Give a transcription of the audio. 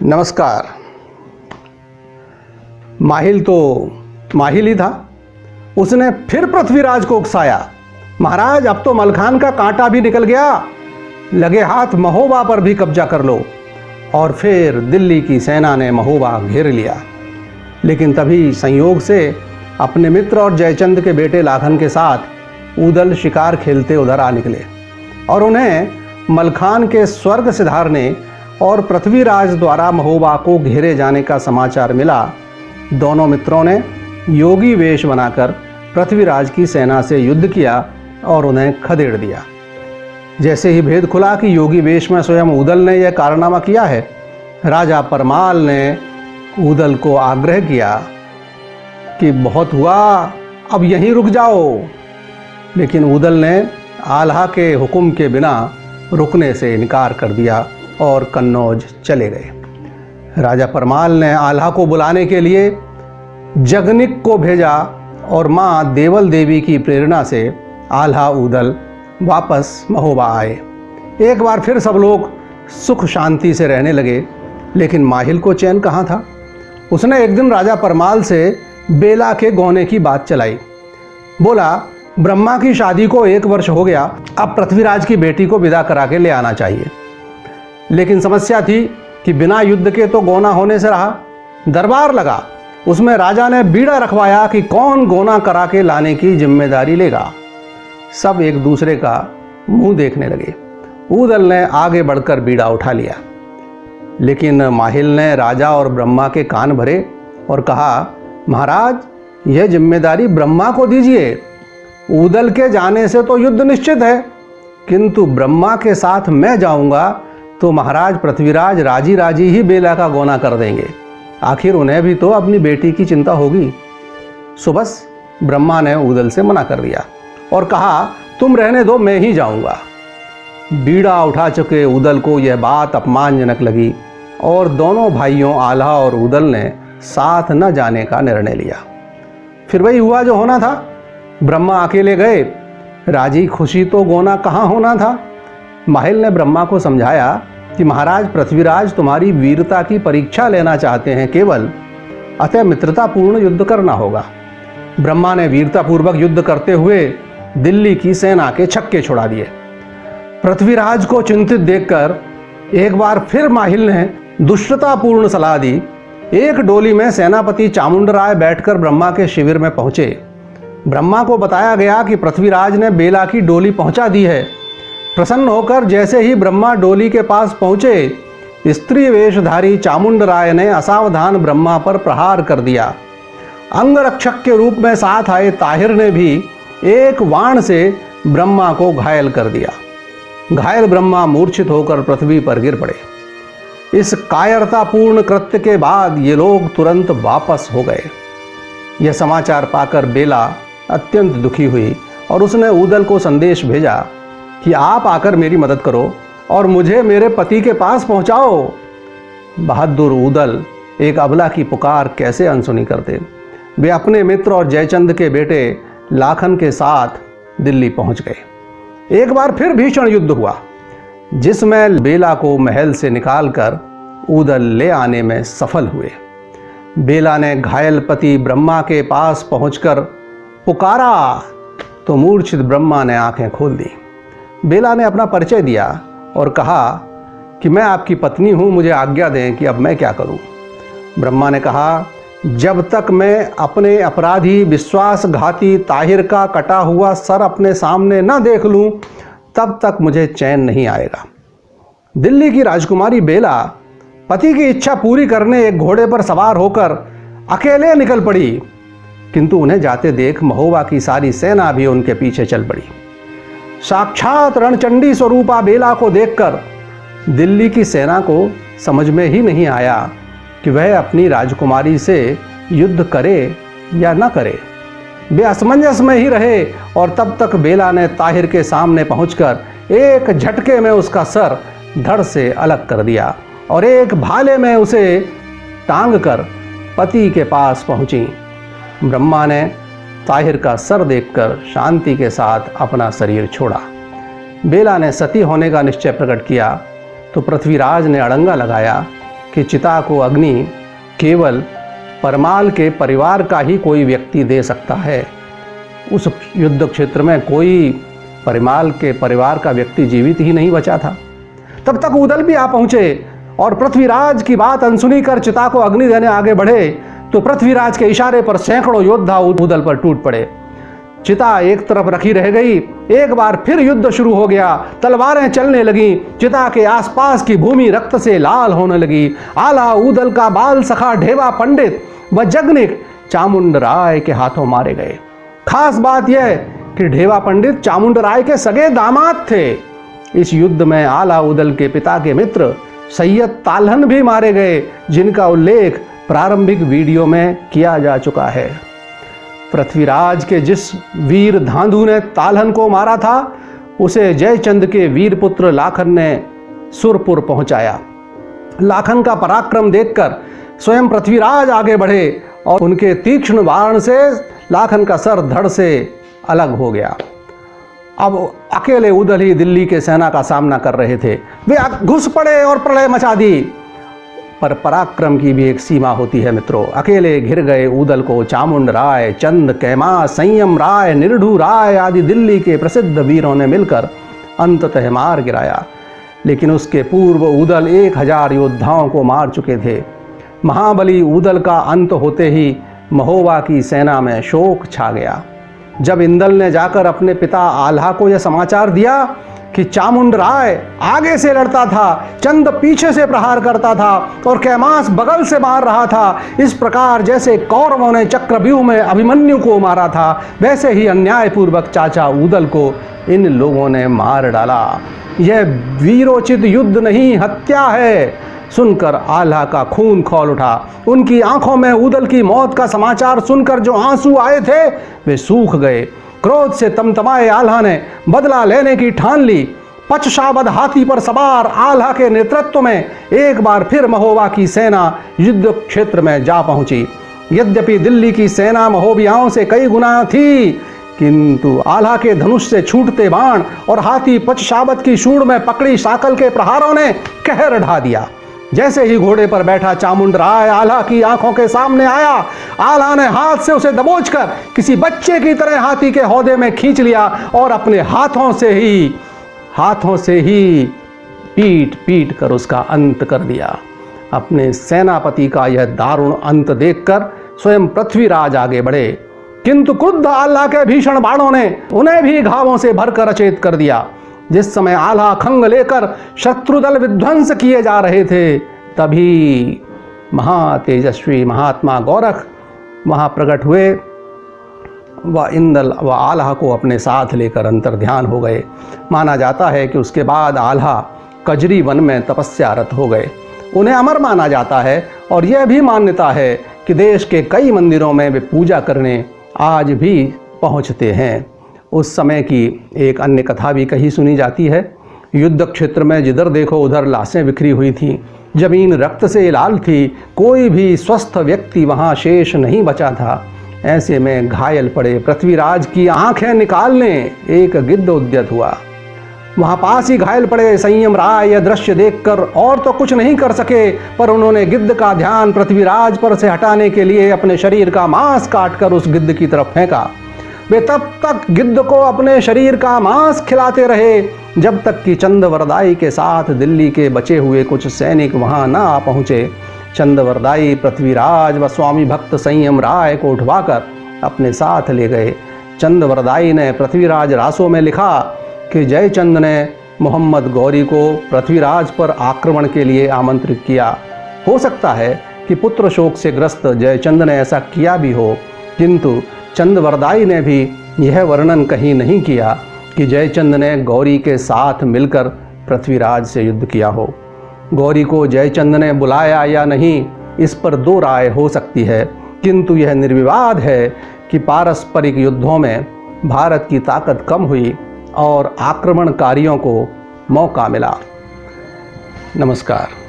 नमस्कार। माहिल तो माहिल ही था। उसने फिर पृथ्वीराज को उकसाया, महाराज अब तो मलखान का कांटा भी निकल गया, लगे हाथ महोबा पर भी कब्जा कर लो। और फिर दिल्ली की सेना ने महोबा घेर लिया। लेकिन तभी संयोग से अपने मित्र और जयचंद के बेटे लाखन के साथ ऊदल शिकार खेलते उधर आ निकले और उन्हें मलखान के स्वर्ग सिधारने और पृथ्वीराज द्वारा महोबा को घेरे जाने का समाचार मिला। दोनों मित्रों ने योगी वेश बनाकर पृथ्वीराज की सेना से युद्ध किया और उन्हें खदेड़ दिया। जैसे ही भेद खुला कि योगी वेश में स्वयं ऊदल ने यह कारनामा किया है, राजा परमाल ने ऊदल को आग्रह किया कि बहुत हुआ, अब यहीं रुक जाओ। लेकिन ऊदल ने आल्हा के हुक्म के बिना रुकने से इनकार कर दिया और कन्नौज चले गए। राजा परमाल ने आल्हा को बुलाने के लिए जगनिक को भेजा और माँ देवल देवी की प्रेरणा से आल्हा ऊदल वापस महोबा आए। एक बार फिर सब लोग सुख शांति से रहने लगे। लेकिन माहिल को चैन कहाँ था। उसने एक दिन राजा परमाल से बेला के गौने की बात चलाई। बोला, ब्रह्मा की शादी को 1 वर्ष हो गया, अब पृथ्वीराज की बेटी को विदा करा के ले आना चाहिए। लेकिन समस्या थी कि बिना युद्ध के तो गौना होने से रहा। दरबार लगा, उसमें राजा ने बीड़ा रखवाया कि कौन गौना करा के लाने की जिम्मेदारी लेगा। सब एक दूसरे का मुंह देखने लगे। ऊदल ने आगे बढ़कर बीड़ा उठा लिया, लेकिन माहिल ने राजा और ब्रह्मा के कान भरे और कहा, महाराज यह जिम्मेदारी ब्रह्मा को दीजिए। ऊदल के जाने से तो युद्ध निश्चित है, किंतु ब्रह्मा के साथ मैं जाऊंगा तो महाराज पृथ्वीराज राजी राजी ही बेला का गौना कर देंगे। आखिर उन्हें भी तो अपनी बेटी की चिंता होगी। सो बस ब्रह्मा ने ऊदल से मना कर दिया और कहा, तुम रहने दो, मैं ही जाऊंगा। बीड़ा उठा चुके ऊदल को यह बात अपमानजनक लगी और दोनों भाइयों आल्हा और ऊदल ने साथ न जाने का निर्णय लिया। फिर वही हुआ जो होना था। ब्रह्मा अकेले गए। राजी खुशी तो गौना कहाँ होना था। माहिल ने ब्रह्मा को समझाया कि महाराज पृथ्वीराज तुम्हारी वीरता की परीक्षा लेना चाहते हैं केवल, अतः मित्रतापूर्ण युद्ध करना होगा। ब्रह्मा ने वीरतापूर्वक युद्ध करते हुए दिल्ली की सेना के छक्के छुड़ा दिए। पृथ्वीराज को चिंतित देखकर एक बार फिर माहिल ने दुष्टतापूर्ण सलाह दी। एक डोली में सेनापति चामुंडराय बैठकर ब्रह्मा के शिविर में पहुंचे। ब्रह्मा को बताया गया कि पृथ्वीराज ने बेला की डोली पहुंचा दी है। प्रसन्न होकर जैसे ही ब्रह्मा डोली के पास पहुंचे, स्त्री वेशधारी चामुंडराय ने असावधान ब्रह्मा पर प्रहार कर दिया। अंगरक्षक के रूप में साथ आए ताहिर ने भी एक बाण से ब्रह्मा को घायल कर दिया। घायल ब्रह्मा मूर्छित होकर पृथ्वी पर गिर पड़े। इस कायरतापूर्ण कृत्य के बाद ये लोग तुरंत वापस हो गए। यह समाचार पाकर बेला अत्यंत दुखी हुई और उसने ऊदल को संदेश भेजा कि आप आकर मेरी मदद करो और मुझे मेरे पति के पास पहुंचाओ। बहादुर ऊदल एक अबला की पुकार कैसे अनसुनी करते। वे अपने मित्र और जयचंद के बेटे लाखन के साथ दिल्ली पहुंच गए। एक बार फिर भीषण युद्ध हुआ, जिसमें बेला को महल से निकालकर ऊदल ले आने में सफल हुए। बेला ने घायल पति ब्रह्मा के पास पहुंचकर पुकारा तो मूर्छित ब्रह्मा ने आंखें खोल दी। बेला ने अपना परिचय दिया और कहा कि मैं आपकी पत्नी हूं, मुझे आज्ञा दें कि अब मैं क्या करूं। ब्रह्मा ने कहा, जब तक मैं अपने अपराधी विश्वासघाती ताहिर का कटा हुआ सर अपने सामने न देख लूं, तब तक मुझे चैन नहीं आएगा। दिल्ली की राजकुमारी बेला पति की इच्छा पूरी करने एक घोड़े पर सवार होकर अकेले निकल पड़ी, किंतु उन्हें जाते देख महोबा की सारी सेना भी उनके पीछे चल पड़ी। साक्षात रणचंडी स्वरूपा बेला को देखकर दिल्ली की सेना को समझ में ही नहीं आया कि वह अपनी राजकुमारी से युद्ध करे या न करे। वे असमंजस में ही रहे और तब तक बेला ने ताहिर के सामने पहुंचकर एक झटके में उसका सर धड़ से अलग कर दिया और एक भाले में उसे टांग कर पति के पास पहुंची। ब्रह्मा ने ताहिर का सर देखकर शांति के साथ अपना शरीर छोड़ा। बेला ने सती होने का निश्चय प्रकट किया तो पृथ्वीराज ने अड़ंगा लगाया कि चिता को अग्नि केवल परमाल के परिवार का ही कोई व्यक्ति दे सकता है। उस युद्ध क्षेत्र में कोई परिमाल के परिवार का व्यक्ति जीवित ही नहीं बचा था। तब तक उदल भी आ पहुंचे और पृथ्वीराज की बात अनसुनी कर चिता को अग्नि देने आगे बढ़े तो पृथ्वीराज के इशारे पर सैकड़ों योद्धा उदल पर टूट पड़े। चिता एक तरफ रखी रह गई। एक बार फिर युद्ध शुरू हो गया। तलवारें चलने लगी। चिता के आसपास की भूमि रक्त से लाल होने लगी। आला उदल का बाल सखा ढेवा पंडित व जगनिक चामुंड राय के हाथों मारे गए। खास बात यह कि ढेवा पंडित चामुंड राय के सगे दामाद थे। इस युद्ध में आला उदल के पिता के मित्र सैयद ताल्हन भी मारे गए, जिनका उल्लेख प्रारंभिक वीडियो में किया जा चुका है। पृथ्वीराज के जिस वीर धांधु ने ताल्हन को मारा था उसे जयचंद के वीर पुत्र लाखन ने सुरपुर पहुंचाया। लाखन का पराक्रम देखकर स्वयं पृथ्वीराज आगे बढ़े और उनके तीक्ष्ण बाण से लाखन का सर धड़ से अलग हो गया। अब अकेले उदल ही दिल्ली के सेना का सामना कर रहे थे। वे घुस पड़े और प्रलय मचा दी। पर पराक्रम की भी एक सीमा होती है मित्रों। अकेले घिर गए उदल को चामुंड राय, चंद कैमा, संयम राय, निरढ़ु राय आदि दिल्ली के प्रसिद्ध वीरों ने मिलकर अंततः मार गिराया। लेकिन उसके पूर्व उदल 1000 योद्धाओं को मार चुके थे। महाबली उदल का अंत होते ही महोबा की सेना में शोक छा गया। जब इंदल ने जाकर अपने पिता आल्हा को यह समाचार दिया कि चामुंड राय आगे से लड़ता था, चंद पीछे से प्रहार करता था और कैमास बगल से मार रहा था, इस प्रकार जैसे कौरवों ने चक्रव्यूह में अभिमन्यु को मारा था वैसे ही अन्यायपूर्वक चाचा उदल को इन लोगों ने मार डाला। यह वीरोचित युद्ध नहीं, हत्या है। सुनकर आल्हा का खून खौल उठा। उनकी आंखों में उदल की मौत का समाचार सुनकर जो आंसू आए थे वे सूख गए। क्रोध से तमतमाए आल्हा ने बदला लेने की ठान ली। पचशाबद हाथी पर सवार आल्हा के नेतृत्व में एक बार फिर महोबा की सेना युद्ध क्षेत्र में जा पहुंची। यद्यपि दिल्ली की सेना महोबियाओं से कई गुना थी, किंतु आल्हा के धनुष से छूटते बाण और हाथी पचशाबद की सूंड में पकड़ी साकल के प्रहारों ने कहर ढा दिया। जैसे ही घोड़े पर बैठा चामुंड राय आल्हा की आंखों के सामने आया, आल्हा ने हाथ से उसे दबोचकर किसी बच्चे की तरह हाथी के हौदे में खींच लिया और अपने हाथों से ही पीट पीट कर उसका अंत कर दिया। अपने सेनापति का यह दारुण अंत देखकर स्वयं पृथ्वीराज आगे बढ़े, किंतु क्रुद्ध आल्हा के भीषण बाणों ने उन्हें भी घावों से भरकर अचेत कर दिया। जिस समय आल्हा खंग लेकर शत्रुदल विध्वंस किए जा रहे थे, तभी महातेजस्वी महात्मा गौरख वहां प्रकट हुए। वह इंदल व आल्हा को अपने साथ लेकर अंतर्ध्यान हो गए। माना जाता है कि उसके बाद आल्हा कजरी वन में तपस्यारत हो गए। उन्हें अमर माना जाता है और यह भी मान्यता है कि देश के कई मंदिरों में वे पूजा करने आज भी पहुंचते हैं। उस समय की एक अन्य कथा भी कही सुनी जाती है। युद्ध क्षेत्र में जिधर देखो उधर लाशें बिखरी हुई थीं, जमीन रक्त से लाल थी, कोई भी स्वस्थ व्यक्ति वहां शेष नहीं बचा था। ऐसे में घायल पड़े पृथ्वीराज की आंखें निकालने एक गिद्ध उद्यत हुआ। वहां पास ही घायल पड़े संयम राय यह दृश्य देखकर और तो कुछ नहीं कर सके, पर उन्होंने गिद्ध का ध्यान पृथ्वीराज पर से हटाने के लिए अपने शरीर का मांस काटकर उस गिद्ध की तरफ फेंका। वे तब तक गिद्ध को अपने शरीर का मांस खिलाते रहे जब तक कि चंदवरदाई के साथ दिल्ली के बचे हुए कुछ सैनिक वहां न आ पहुंचे। चंदवरदाई पृथ्वीराज व स्वामी भक्त संयम राय को उठवाकर अपने साथ ले गए। चंदवरदाई ने पृथ्वीराज रासों में लिखा कि जयचंद ने मोहम्मद गौरी को पृथ्वीराज पर आक्रमण के लिए आमंत्रित किया। हो सकता है कि पुत्र शोक से ग्रस्त जयचंद ने ऐसा किया भी हो, किंतु चंदवरदाई ने भी यह वर्णन कहीं नहीं किया कि जयचंद ने गौरी के साथ मिलकर पृथ्वीराज से युद्ध किया हो। गौरी को जयचंद ने बुलाया या नहीं, इस पर दो राय हो सकती है, किंतु यह निर्विवाद है कि पारस्परिक युद्धों में भारत की ताकत कम हुई और आक्रमणकारियों को मौका मिला। नमस्कार।